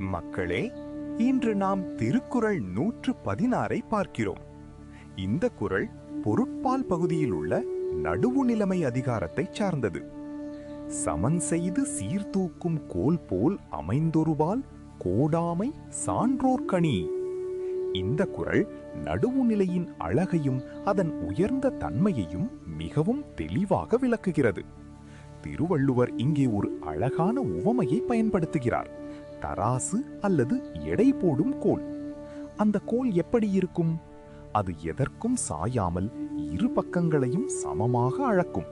மக்களே, இன்று நாம் திருக்குறள் 116 பார்க்கிறோம். இந்த குறள் பொருட்பால் பகுதியில் உள்ள நடுவு நிலைமை அதிகாரத்தை சார்ந்தது. சமன் செய்து சீர்தூக்கும் கோல் போல் அமைந்தொருபால் கோடாமை சான்றோர்கணி. இந்த குறள் நடுவு நிலையின் அழகையும் அதன் உயர்ந்த தன்மையையும் மிகவும் தெளிவாக விளக்குகிறது. திருவள்ளுவர் இங்கே ஒரு அழகான உவமையை பயன்படுத்துகிறார். தராசு அல்லது எடை போடும் கோல். அந்த கோல் எப்படி இருக்கும்? அது எதற்கும் சாயாமல் இரு பக்கங்களையும் சமமாக அளக்கும்.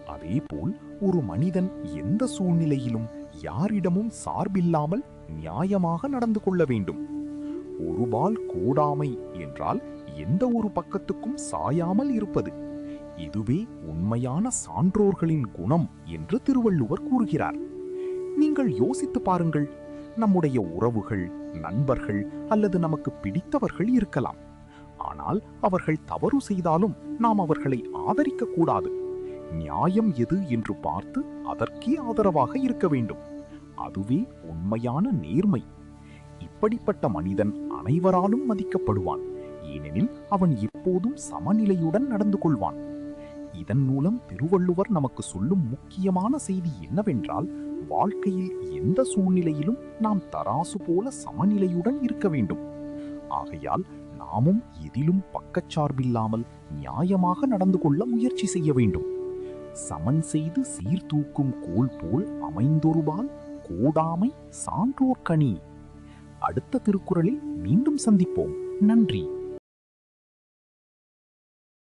அதேபோல் ஒரு மனிதன் எந்த சூழ்நிலையிலும் யாரிடமும் சார்பில்லாமல் நியாயமாக நடந்து கொள்ள வேண்டும். ஒருபால் கோடாமை என்றால் எந்த ஒரு பக்கத்துக்கும் சாயாமல் இருப்பது. இதுவே உண்மையான சான்றோர்களின் குணம் என்று திருவள்ளுவர் கூறுகிறார். நீங்கள் யோசித்து பாருங்கள். நம்முடைய உறவுகள், நண்பர்கள் அல்லது நமக்கு பிடித்தவர்கள் இருக்கலாம். ஆனால் அவர்கள் தவறு செய்தாலும் நாம் அவர்களை ஆதரிக்க கூடாது. நியாயம் எது என்று பார்த்து அதற்கே ஆதரவாக இருக்க வேண்டும். அதுவே உண்மையான நேர்மை. இப்படிப்பட்ட மனிதன் அனைவராலும் மதிக்கப்படுவான். ஏனெனில் அவன் எப்போதும் சமநிலையுடன் நடந்து கொள்வான். இதன் மூலம் திருவள்ளுவர் நமக்கு சொல்லும் முக்கியமான செய்தி என்னவென்றால், வாழ்க்கையில் எந்த சூழ்நிலையிலும் நாம் தராசு போல சமநிலையுடன் இருக்க வேண்டும். ஆகையால் நாமும் எதிலும் பக்கச்சார்பில்லாமல் நியாயமாக நடந்து கொள்ள முயற்சி செய்ய வேண்டும். சமன் செய்து சீர்தூக்கும் கோல் போல் அமைந்தொருபால் கோடாமை சான்றோர்கணி. அடுத்த திருக்குறளில் மீண்டும் சந்திப்போம். நன்றி.